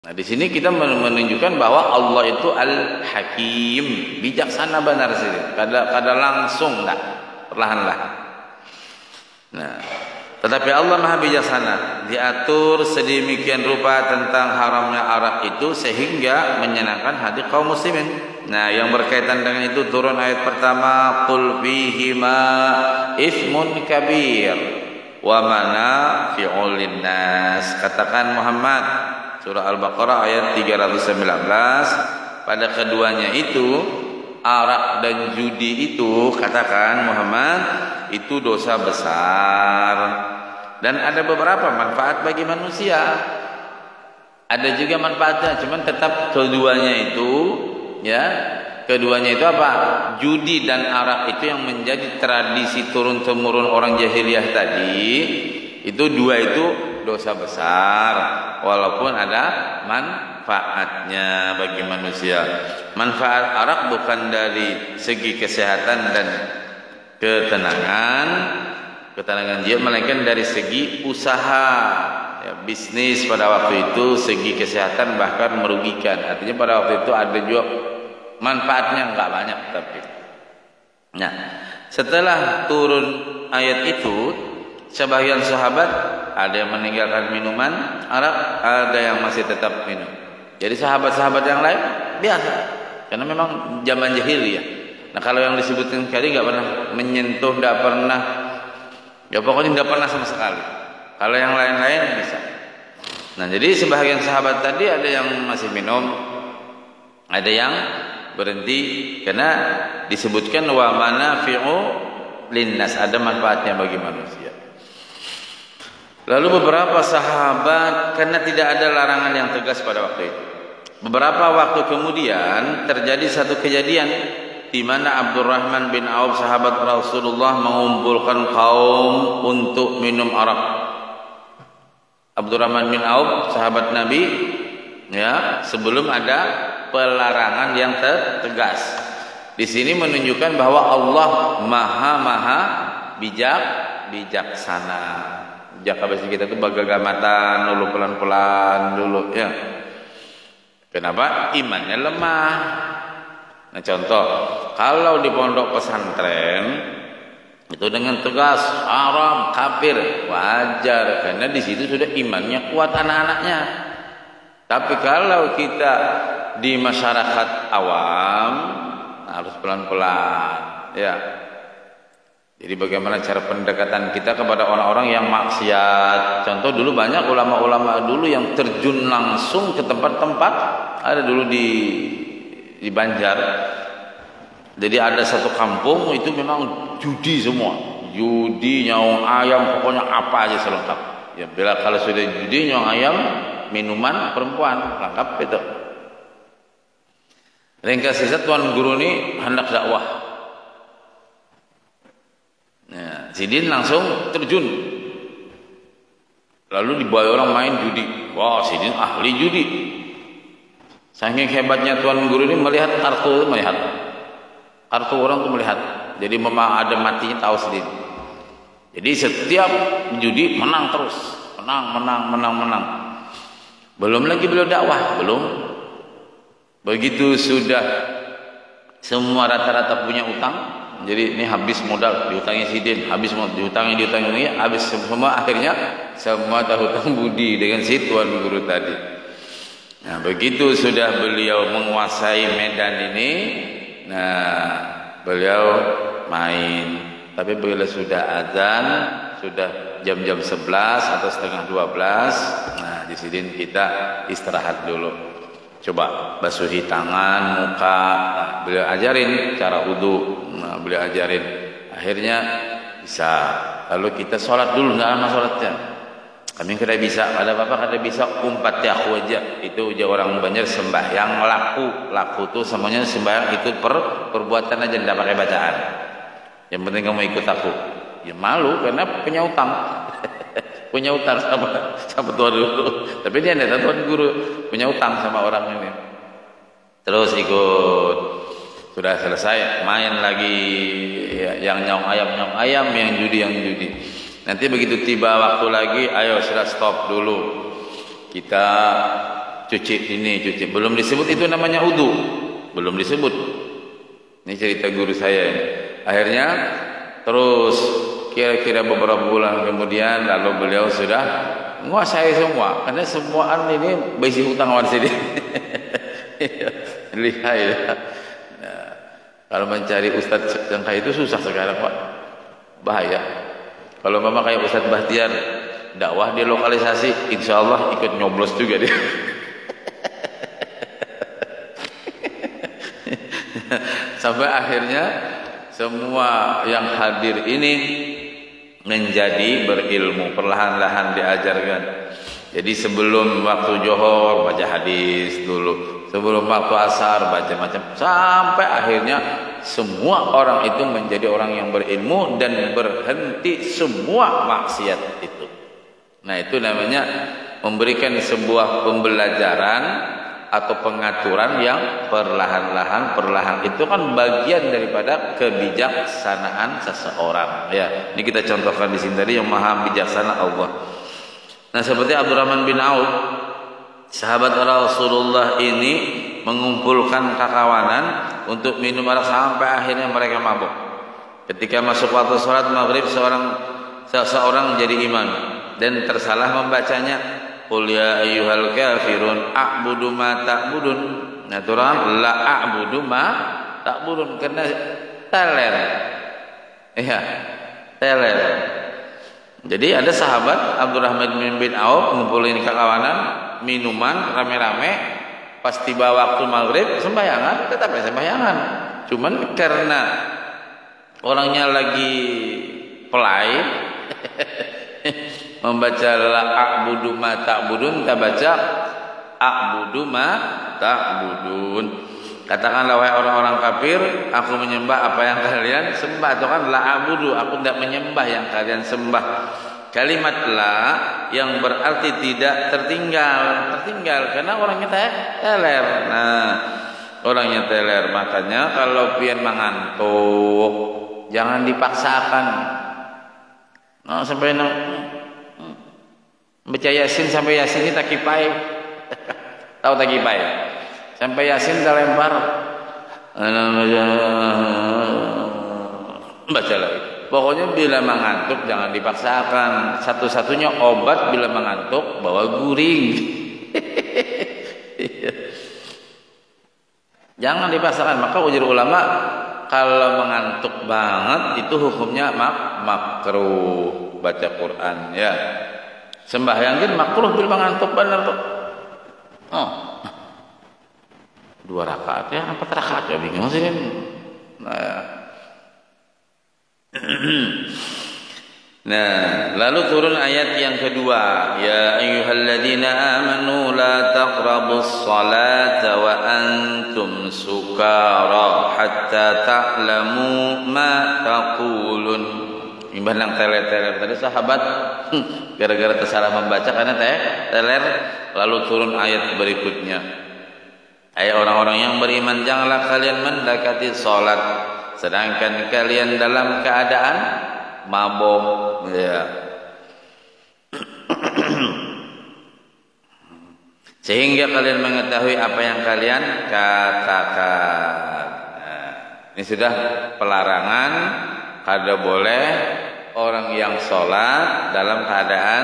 Nah, di sini kita menunjukkan bahwa Allah itu Al-Hakim, bijaksana benar sih. Kada langsung enggak, perlahan-lahan. Nah, tetapi Allah Maha bijaksana, diatur sedemikian rupa tentang haramnya arak itu sehingga menyenangkan hati kaum muslimin. Nah, yang berkaitan dengan itu turun ayat pertama, qul fihima ismun kabir wa manafi'ul linnas. Katakan Muhammad, surah Al-Baqarah ayat 319, pada keduanya itu arak dan judi itu, katakan Muhammad, itu dosa besar dan ada beberapa manfaat bagi manusia. Ada juga manfaatnya, cuman tetap keduanya itu, ya, keduanya itu apa? Judi dan arak itu yang menjadi tradisi turun temurun orang jahiliyah tadi, itu dua itu dosa besar walaupun ada manfaatnya bagi manusia. Manfaat arak bukan dari segi kesehatan dan ketenangan jiwa, melainkan dari segi usaha, ya, bisnis pada waktu itu, segi kesehatan bahkan merugikan. Artinya pada waktu itu ada juga manfaatnya, enggak banyak tapi. Nah, setelah turun ayat itu, sebagian sahabat ada yang meninggalkan minuman arak, ada yang masih tetap minum. Jadi sahabat-sahabat yang lain biasa, karena memang zaman jahiliyah. Nah, kalau yang disebutkan tadi nggak pernah menyentuh, nggak pernah, ya pokoknya nggak pernah sama sekali. Kalau yang lain-lain bisa. Nah, jadi sebagian sahabat tadi ada yang masih minum, ada yang berhenti karena disebutkan wa manafi'u linnas, ada manfaatnya bagi manusia. Lalu beberapa sahabat, karena tidak ada larangan yang tegas pada waktu itu, beberapa waktu kemudian terjadi satu kejadian di mana Abdurrahman bin Auf, sahabat Rasulullah, mengumpulkan kaum untuk minum arak. Abdurrahman bin Auf, sahabat Nabi, ya, sebelum ada pelarangan yang tegas. Di sini menunjukkan bahwa Allah maha bijaksana. Jaka bahasa kita itu bagagamatan dulu, pelan-pelan dulu, ya. Kenapa? Imannya lemah. Nah, contoh, kalau di pondok pesantren itu dengan tegas haram, kafir, wajar karena di situ sudah imannya kuat anak-anaknya. Tapi kalau kita di masyarakat awam harus pelan-pelan, ya. Jadi bagaimana cara pendekatan kita kepada orang-orang yang maksiat? Contoh, dulu banyak ulama-ulama dulu yang terjun langsung ke tempat-tempat. Ada dulu di Banjar. Jadi ada satu kampung itu memang judi semua. Judi, nyawang ayam, pokoknya apa aja selengkap. Ya, bila kalau sudah judi, nyawang ayam, minuman, perempuan, lengkap itu. Ringkas sisa Tuan Guru ini hendak dakwah. Nah, Sidin langsung terjun. Lalu dibawa orang main judi. Wah, Sidin ahli judi. Saking hebatnya Tuan Guru ini melihat kartu orang itu melihat. Jadi memang ada matinya tahu Sidin. Jadi setiap judi menang terus, menang. Belum lagi beliau dakwah, belum. Begitu sudah semua rata-rata punya utang. Jadi ini habis modal, diutangi Sidin, habis modal, diutangi, habis semua, akhirnya semua hutang budi dengan si Tuan Guru tadi. Nah, begitu sudah beliau menguasai medan ini, nah beliau main. Tapi bila sudah azan, sudah jam-jam 11 atau setengah 12, nah di Sidin kita istirahat dulu. Coba basuhi tangan, muka. Nah, beliau ajarin cara wudu. Nah, beliau ajarin. Akhirnya bisa. Lalu kita sholat dulu, nggak lama sholatnya. Kami kada bisa. Ada apa kada bisa? Umpat aku aja. Itu ujar orang Banjar sembahyang laku. Laku tuh semuanya sembahyang ikut perbuatan aja, tidak pakai bacaan. Yang penting kamu ikut aku. Ya malu karena punya utang. Punya utang sama Tuan Guru. Tapi dia tidak tahu Tuan Guru punya utang sama orang ini. Terus ikut. Sudah selesai, main lagi, ya, yang nyong ayam, yang judi. Nanti begitu tiba waktu lagi, ayo sudah stop dulu. Kita cuci ini, cuci. Belum disebut itu namanya wudu. Belum disebut. Ini cerita guru saya ini. Akhirnya terus kira-kira beberapa bulan kemudian lalu beliau sudah menguasai semua. Karena semuaan ini besi hutang wan sini. Lihat ya. Nah, kalau mencari ustadz yang kayak itu susah sekarang Pak. Bahaya. Kalau memang kayak Ustadz Bahtiar dakwah di lokalisasi, insya Allah ikut nyoblos juga dia. Sampai akhirnya semua yang hadir ini menjadi berilmu, perlahan-lahan diajarkan. Jadi sebelum waktu johor baca hadis dulu, sebelum waktu asar baca macam, sampai akhirnya semua orang itu menjadi orang yang berilmu dan berhenti semua maksiat itu. Nah, itu namanya memberikan sebuah pembelajaran atau pengaturan yang perlahan-lahan, perlahan. Itu kan bagian daripada kebijaksanaan seseorang. Ya, ini kita contohkan di sini tadi yang maha bijaksana Allah. Nah, seperti Abdurrahman bin Auf, sahabat Rasulullah ini mengumpulkan kakawanan untuk minum arak sampai akhirnya mereka mabuk. Ketika masuk waktu sholat maghrib, seseorang jadi imam dan tersalah membacanya. Qul ya ayyuhal kafirun a'budu ma ta'budun. Nah, turun la a'budu ma ta'budun karena teler. Iya, teler. Jadi ada sahabat Abdurrahman bin Auf ngumpulin kakawanan, minuman rame-rame, pas tiba waktu maghrib sembayangan, tetap sembayangan. Cuman karena orangnya lagi pelai membaca la a'budu ma ta'budun, tak baca a'budu ma ta'budun. Katakanlah wahai orang-orang kafir, aku menyembah apa yang kalian sembah. Atau kan la a'budu, aku tidak menyembah yang kalian sembah. Kalimat la yang berarti tidak tertinggal karena orangnya teler. Nah, orangnya teler, makanya kalau pian mengantuk jangan dipaksakan. Nah, sampai baca Yasin sampai Yasin ini takipai. Tahu takipai? Sampai Yasin dah lempar. Baca lagi. Pokoknya bila mengantuk jangan dipaksakan. Satu-satunya obat bila mengantuk bawa guring. Jangan dipaksakan. Maka ujar ulama kalau mengantuk banget itu hukumnya makruh baca Quran ya. Sembahyang kan makruh bila mengantuk benar tuh. Oh. 2 rakaat ya, 4 rakaat ya bingung sih. Nah, lalu turun ayat yang kedua, ya ayyuhalladzina amanu la taqrabus salata wa antum sukara hatta ta'lamu ma taqulun. Imbang teler-teler tadi sahabat gara-gara tersalah membaca karena teler, lalu turun ayat berikutnya. Ayat orang-orang yang beriman, janganlah kalian mendekati salat sedangkan kalian dalam keadaan mabuk ya. Sehingga kalian mengetahui apa yang kalian katakan. Nah, ini sudah pelarangan kada boleh orang yang sholat dalam keadaan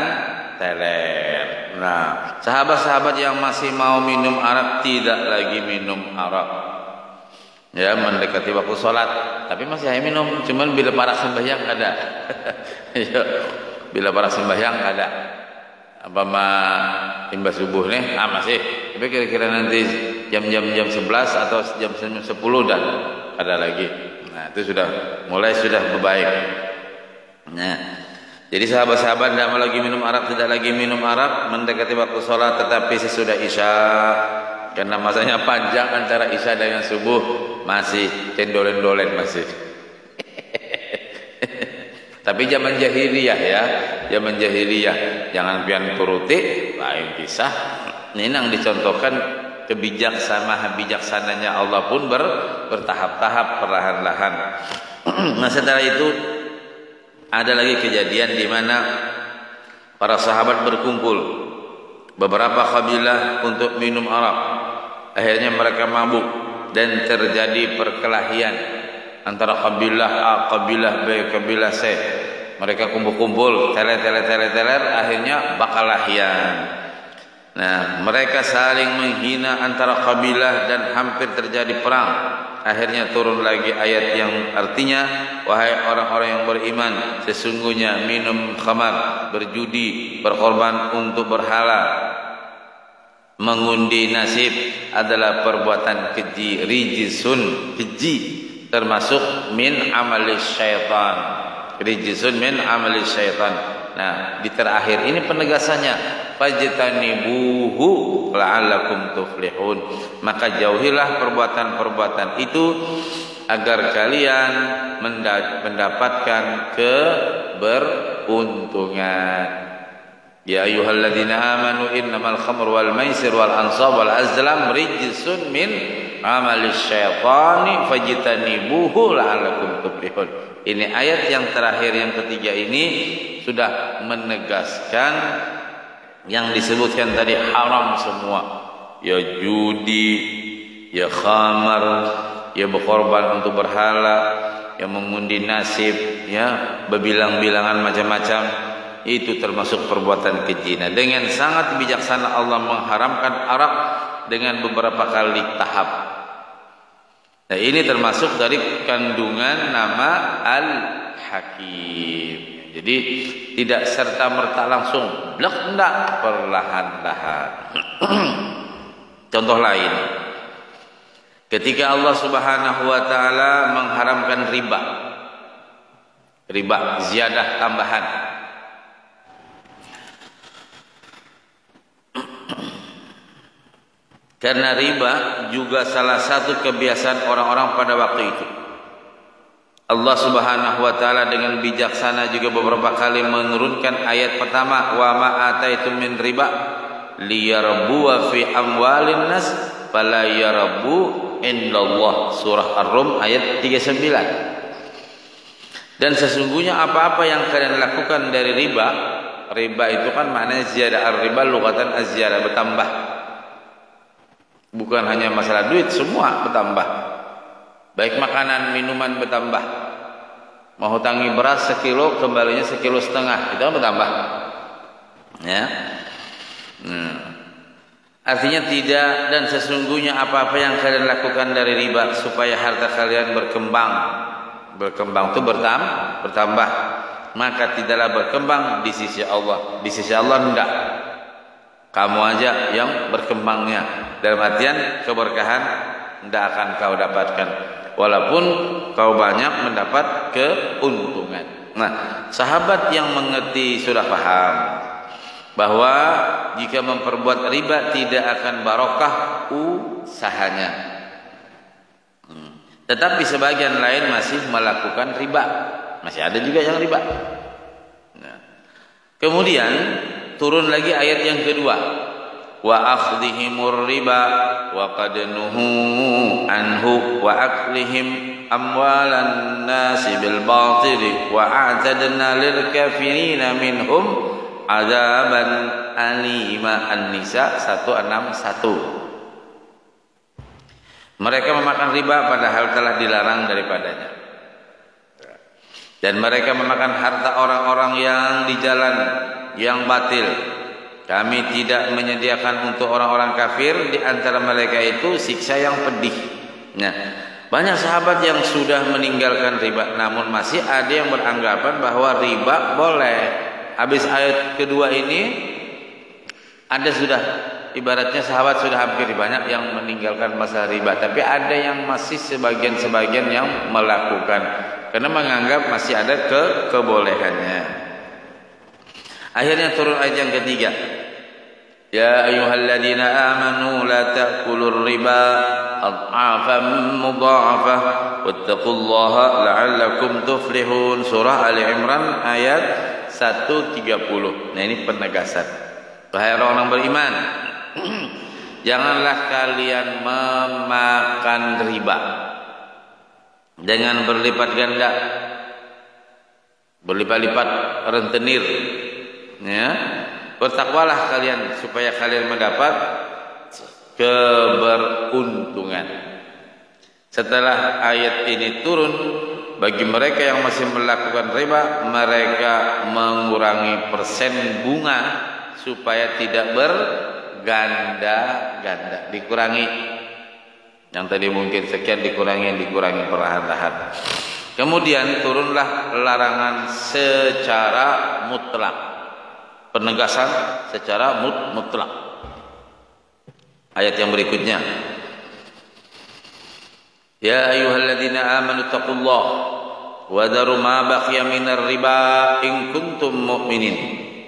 teler. Nah, sahabat-sahabat yang masih mau minum arak tidak lagi minum arak. Ya, mendekati waktu sholat, tapi masih ayo minum. Cuman bila para sembahyang kada. Ya, bila para sembahyang kada. Apa imbas subuh nih? Masih. Tapi kira-kira nanti jam-jam 11 atau jam 10 dan kada lagi. Nah, itu sudah berbaik. Nah, jadi sahabat-sahabat tidak mau lagi minum arak, tidak lagi minum arak mendekati waktu sholat, tetapi sesudah isya karena masanya panjang antara isya dengan subuh masih cendolen-dolen masih. Tapi zaman jahiliyah ya, zaman jahiliyah jangan pian turuti lain kisah. Ini yang dicontohkan bijaksananya Allah pun bertahap-tahap perlahan-lahan. Nah, setelah itu ada lagi kejadian di mana para sahabat berkumpul beberapa kabilah untuk minum arak. Akhirnya mereka mabuk dan terjadi perkelahian antara kabilah A, kabilah B, kabilah C. Mereka kumpul-kumpul, teler, akhirnya bakalahian. Nah, mereka saling menghina antara kabilah dan hampir terjadi perang. Akhirnya turun lagi ayat yang artinya, wahai orang-orang yang beriman, sesungguhnya minum khamar, berjudi, berkorban untuk berhala, mengundi nasib adalah perbuatan keji, rijsun, keji, termasuk min amalis syaitan. Rijsun min amalis syaitan. Nah, di terakhir ini penegasannya, fajtanibuhu la'allakum tuflihun. Maka jauhilah perbuatan-perbuatan itu agar kalian mendapatkan keberuntungan. Ya ayyuhalladzina amanu innamal khamru wal maisir wal ansab wal azlam rijsun min amalis syaitani fajtanibuhu la'allakum tuflihun. Ini ayat yang terakhir yang ketiga ini sudah menegaskan yang disebutkan tadi haram semua. Ya judi, ya khamar, ya berkorban untuk berhala, ya mengundi nasib, ya berbilang-bilangan macam-macam. Itu termasuk perbuatan keji. Nah, dengan sangat bijaksana Allah mengharamkan arak dengan beberapa kali tahap. Nah, ini termasuk dari kandungan nama Al-Hakim. Jadi tidak serta-merta langsung blek, enggak, perlahan-lahan. Contoh lain, ketika Allah Subhanahu wa taala mengharamkan riba. Riba ziyadah tambahan. Karena riba juga salah satu kebiasaan orang-orang pada waktu itu. Allah Subhanahu wa taala dengan bijaksana juga beberapa kali menurunkan ayat pertama, wa ma ataitum min riba liyarbu fi amwalin nas fala yarbu indallah. Surah Ar-Rum ayat 39. Dan sesungguhnya apa-apa yang kalian lakukan dari riba, riba itu kan maknanya ziyadah, ar-riba lugatan az-ziyadah, bertambah. Bukan hanya masalah duit, semua bertambah. Baik makanan, minuman bertambah. Mau hutangi beras sekilo, kembalinya 1,5 kilo, itu kan bertambah. Ya. Artinya tidak, dan sesungguhnya apa-apa yang kalian lakukan dari riba supaya harta kalian berkembang. Berkembang itu bertambah. Maka tidaklah berkembang di sisi Allah. Di sisi Allah enggak. Kamu aja yang berkembangnya. Dalam artian keberkahan tidak akan kau dapatkan, walaupun kau banyak mendapat keuntungan. Nah, sahabat yang mengerti sudah paham bahwa jika memperbuat riba tidak akan barokah usahanya. Tetapi sebagian lain masih melakukan riba, masih ada juga yang riba. Nah, kemudian turun lagi ayat yang kedua, wa akhdhihimur riba wa qad nuhu anhu wa aklihim amwalan nasi bil batil wa a'tadna lil kafirina minhum adzaban alima. An-Nisa 161. Mereka memakan riba padahal telah dilarang daripadanya, dan mereka memakan harta orang-orang yang di jalan yang batil. Kami tidak menyediakan untuk orang-orang kafir di antara mereka itu siksa yang pedih. Nah, banyak sahabat yang sudah meninggalkan riba, namun masih ada yang beranggapan bahwa riba boleh. Habis ayat kedua ini, ada sudah, ibaratnya sahabat sudah hampir banyak yang meninggalkan masalah riba, tapi ada yang masih sebagian-sebagian yang melakukan karena menganggap masih ada kebolehannya. Akhirnya turun ayat yang ketiga, ya ayyuhalladzina amanu la ta'kulur riba adhafan mudha'afah wattaqullaha la'allakum tuflihun. Surah Ali Imran ayat 130. Nah, ini penegasan, wahai orang beriman, janganlah kalian memakan riba dengan berlipat ganda, berlipat-lipat rentenir, ya, Bertakwalah kalian supaya kalian mendapat keberuntungan. Setelah ayat ini turun, bagi mereka yang masih melakukan riba, mereka mengurangi persen bunga supaya tidak berganda-ganda. Dikurangi. Yang tadi mungkin sekian dikurangi perlahan-lahan. Kemudian turunlah larangan secara mutlak. Penegasan secara mutlak. Ayat yang berikutnya. Ya ayyuhalladzina amanu taqullaha wa dharu ma baqiya minar riba in kuntum mu'minin.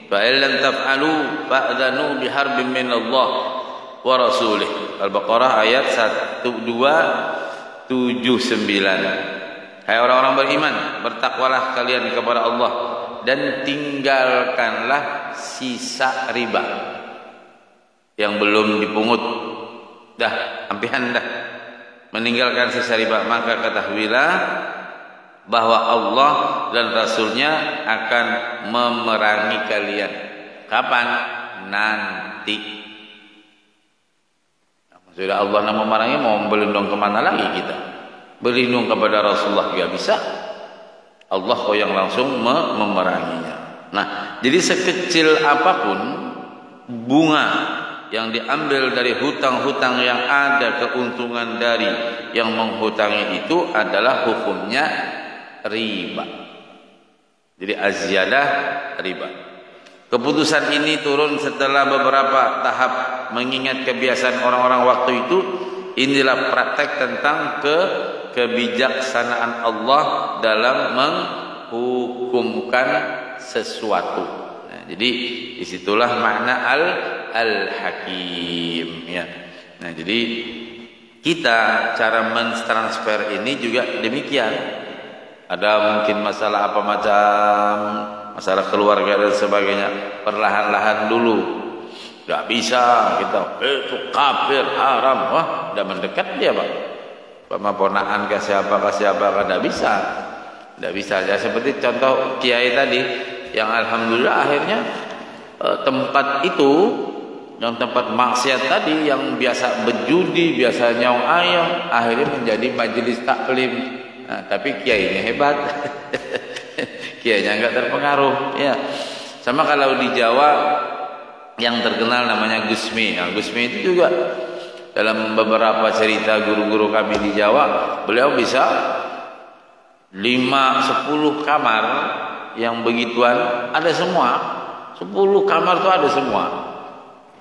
Fa in lam taf'alu fa'dhanu biharbin minallah wa rasulih. Al-Baqarah ayat 1279. Hai orang-orang beriman, bertakwalah kalian kepada Allah dan tinggalkanlah sisa riba yang belum dipungut. Dah, ampihan dah. Meninggalkan sisa riba, maka ketahuilah bahwa Allah dan Rasulnya akan memerangi kalian. Kapan? Nanti. Sudah Allah nak memerangi, mau berlindung kemana lagi kita? Berlindung kepada Rasulullah tidak bisa. Allah kau yang langsung memeranginya. Nah, jadi sekecil apapun bunga yang diambil dari hutang-hutang yang ada keuntungan dari yang menghutangi itu adalah hukumnya riba. Jadi azyadah riba. Keputusan ini turun setelah beberapa tahap mengingat kebiasaan orang-orang waktu itu. Inilah praktek tentang kebijaksanaan Allah dalam menghukumkan sesuatu. Nah, jadi disitulah makna al-hakim ya. Nah, jadi kita cara mentransfer ini juga demikian. Ada mungkin masalah apa macam, masalah keluarga dan sebagainya, perlahan-lahan dulu. Tidak bisa kita itu kafir haram, wah udah mendekat dia Pak. Pemaponaan ke siapa kan tidak bisa. Tidak bisa ya, seperti contoh kiai tadi yang alhamdulillah akhirnya tempat itu, yang tempat maksiat tadi, yang biasa berjudi, biasa nyaung ayam, akhirnya menjadi majelis taklim. Nah, tapi kiainya hebat. Kiainya enggak terpengaruh ya. Sama kalau di Jawa yang terkenal namanya Gusmi. Nah, Gusmi itu juga dalam beberapa cerita guru-guru kami di Jawa, beliau bisa 5-10 kamar yang begituan ada semua. 10 kamar itu ada semua.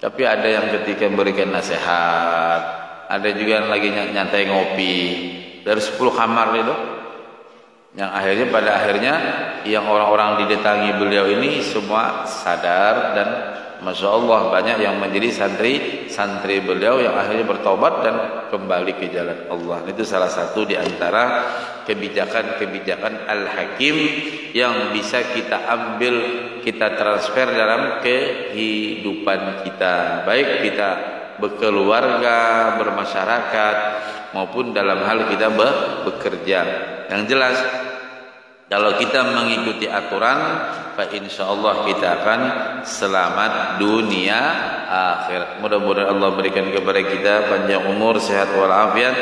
Tapi ada yang ketika memberikan nasihat, ada juga yang lagi nyantai ngopi. Dari 10 kamar itu, yang akhirnya pada akhirnya yang orang-orang didatangi beliau ini semua sadar dan Masya Allah banyak yang menjadi santri beliau yang akhirnya bertobat dan kembali ke jalan Allah. Itu salah satu di antara kebijakan-kebijakan Al-Hakim yang bisa kita ambil, kita transfer dalam kehidupan kita, baik kita berkeluarga, bermasyarakat, maupun dalam hal kita bekerja. Yang jelas, kalau kita mengikuti aturan, insyaallah kita akan selamat dunia akhirat. Mudah-mudahan Allah berikan kepada kita panjang umur, sehat walafiat,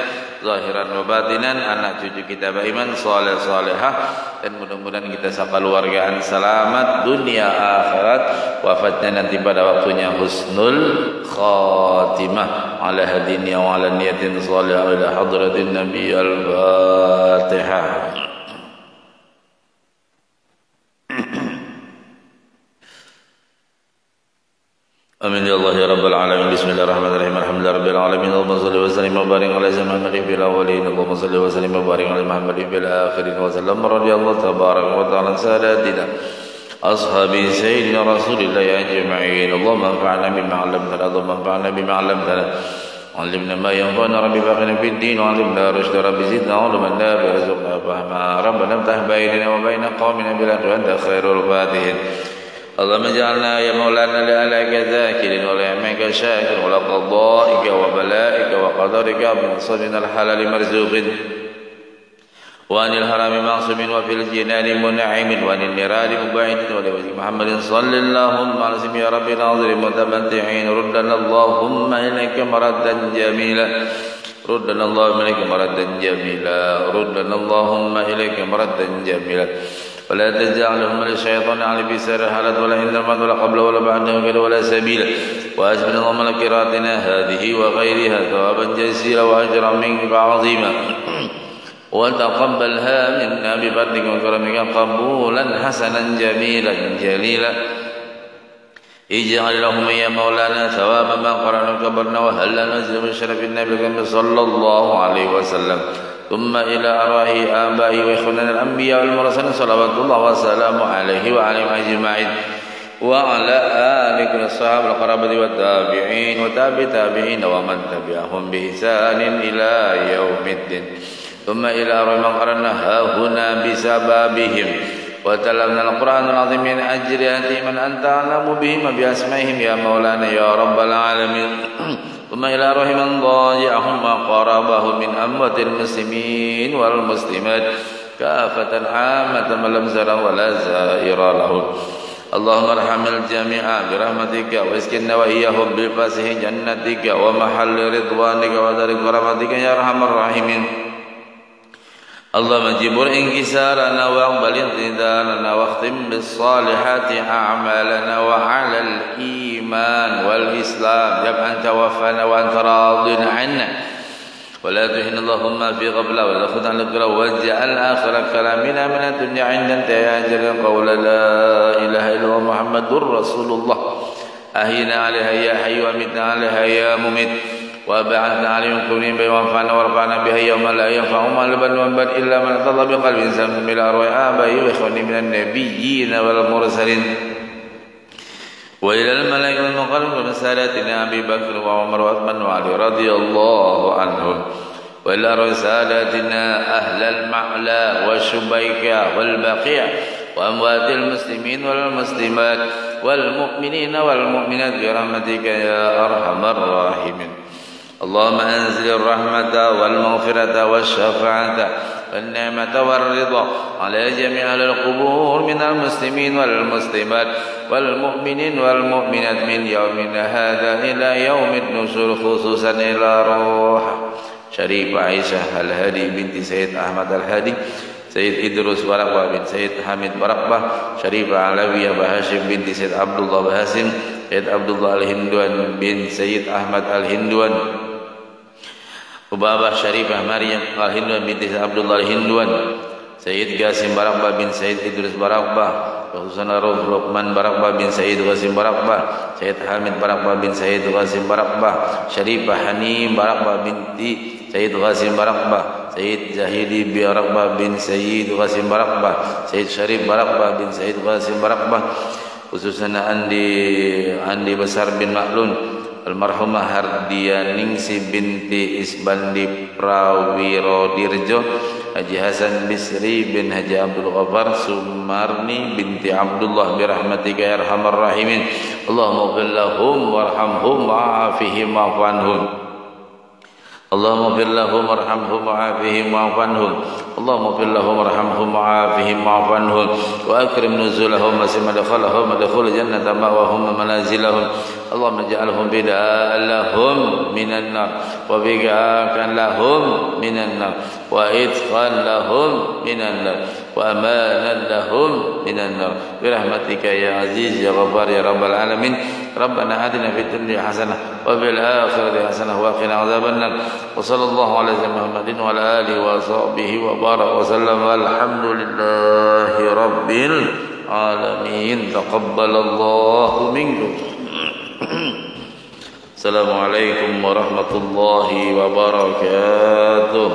zahiran wa batinan, anak cucu kita beriman, saleh salehah, dan mudah-mudahan kita sekeluargaan selamat dunia akhirat, wafatnya nanti pada waktunya husnul khatimah, ala hadinya wa ala niyatin salihah ila hadratin nabi al-fatihah. Amin ya Allah ya Rabbal Alamin. Bismillahirrahmanirrahim. Alhamdulillahirabbil alamin. Allahumma shalli wa sallim wa barik ala sayyidina fil awwalin. Allahumma shalli wa sallim wa barik ala Muhammadin fil akhirin. Wa sallam radhiyallahu tabaraka wa ta'ala sadatina ashabi sayyidina Rasulillah ajma'in. Allahumma anfa'na bima 'allamtana. Allahumma anfa'na bima 'allamtana. 'Allimna ma yanfa'una rabbi faqina fid din wa 'allimna rushda rabbi zidna 'ilman nafi'an warzuqna fahma. Rabbana iftah bainana wa baina qaumina bil haqqi wa anta khairul fatihin. اللهم اجعلنا يا مولانا لآلائك ذاكرين ولنعمك شاكر ولقضائك وبلائك وقدرك من صدنا الحلال مرزوق وعن الحرام معصوم وفي الجنان منعم وعن النيران مبعد ولوجه محمد صلى اللهم على سيدنا يا رب ناظر متمتعين ردنا اللهم إليك مردا جميلا ردنا اللهم إليك مردا جميلا ردنا اللهم إليك مردا جميلا ولا تجعلهم للشيطان على بسر حالة ولا عند الموت ولا قبل ولا بعده ولا سبيلا وأسبنا اللهم لقراءتنا هذه وغيرها ثوابا جزيلا وأجرا منك عظيما وتقبلها منا بفضلك وكرمك قبولا حسنا جميلا جليلا اجعل لهم يا مولانا ثواب ما قرأنا وكبرنا وهلا نزل من شرف النبي صلى الله عليه وسلم ثم إلى أرواح آبائي وإخواننا الأنبياء والمرسلين صلوات الله وسلامه عليه وعليهم أجمعين وعلى آله الصحابة القرابة والتابعين وتابع تابعين ومن تبعهم بإحسان إلى يوم الدين ثم إلى أرواح من قرأناها هنا بسببهم وتلونا القرآن العظيم من أجل من أنت أعلم بهم بأسمائهم يا مولانا يا رب العالمين ثم إلى أرواح من ضايعهم وقرابه من أموات المسلمين والمسلمات كافة عامة من لم زر ولا زائر له اللهم ارحم الجميع برحمتك واسكننا وإياهم بفسح جنتك ومحل رضوانك ودار كرامتك يا أرحم الراحمين اللهم جبر انكسارنا واقبل انتظارنا واختم بالصالحات أعمالنا وعلى الإيمان والإسلام جب أن توفنا وأنت راض عنا ولا تهن اللهم في غفلة ولا خذ عن القرى واجعل آخر كلامنا من الدنيا عند انتهاء أجل قول لا إله إلا الله محمد رسول الله أحينا عليها يا حي ومتنا عليها يا مميت وبعثنا عليهم كونين بهم وانفعنا ورفعنا بها يوم لا ينفع مال بل وانبت إلا من اعتضى بقلب سليم إلى أرواح آبائي وإخواني من النبيين والمرسلين وإلى الملائكة المقربين من ساداتنا أبي بكر وعمر وعثمان وعلي رضي الله عنهم وإلى أرواح ساداتنا أهل المعلى والشبيكة والبقيع وأموات المسلمين والمسلمات والمؤمنين والمؤمنات برحمتك يا أرحم الراحمين اللهم أنزل الرحمة والمغفرة والشفاعة والنعمة والرضا على جميع أهل القبور من المسلمين والمسلمات والمؤمنين والمؤمنات من يومنا هذا إلى يوم النشور خصوصا إلى روح شريف عائشة الهادي بنت سيد أحمد الهادي سيد إدريس برقبة بن سيد حميد برقبة شريفة علوية بهاشم بنت سيد عبد الله بهاشم سيد عبد الله الهندوان بن سيد أحمد الهندوان Ubabah Syarifah Maryam Al-Hindwan binti Abdullah Al-Hindwan Sayyid Qasim Barakbah bin Sayyid Idris Barakbah Husain Aruf Luqman Barakbah bin Sayyid Qasim Barakbah Sayyid Hamid Barakbah bin Sayyid Qasim Barakbah Syarifah Hanim Barakbah binti Sayyid Qasim Barakbah Sayyid Zahidi Barakbah bin Sayyid Qasim Barakbah Sayyid Syarif Barakbah bin Sayyid Qasim Barakbah khususnya Andi Besar bin Maklun Almarhumah Hardianingsi binti Isbandi Prawiro Dirjo Haji Hasan Bisri bin Haji Abdul Ghaffar Sumarni binti Abdullah birahmatika ya arhamar rahimin Allahumma ighfir lahum warhamhum wa'afihim wa'fu anhum Allahumma ighfir lahum warhamhum wa'afihim wa'fu anhum Allahumma ighfir lahum warhamhum wa'afihim wa'fu anhum wa akrim nuzulahum wa madkhalahum madkhul jannata ma'wahum manazilahum Allahumma ij'alhum bida'an lahum minan nar wa bigha'an lahum minan nar wa idkhan lahum minan nar wa amanan lahum minan nar birahmatika ya aziz ya ghaffar ya rabbal alamin Rabbana atina fid dunya hasanah wa fil akhirati hasanah wa qina adzaban nar wa sallallahu ala sayyidina Muhammadin wa ala alihi wa sahbihi wa baraka wa sallam walhamdulillahi rabbil alamin taqabbalallahu minkum Assalamualaikum warahmatullahi wabarakatuh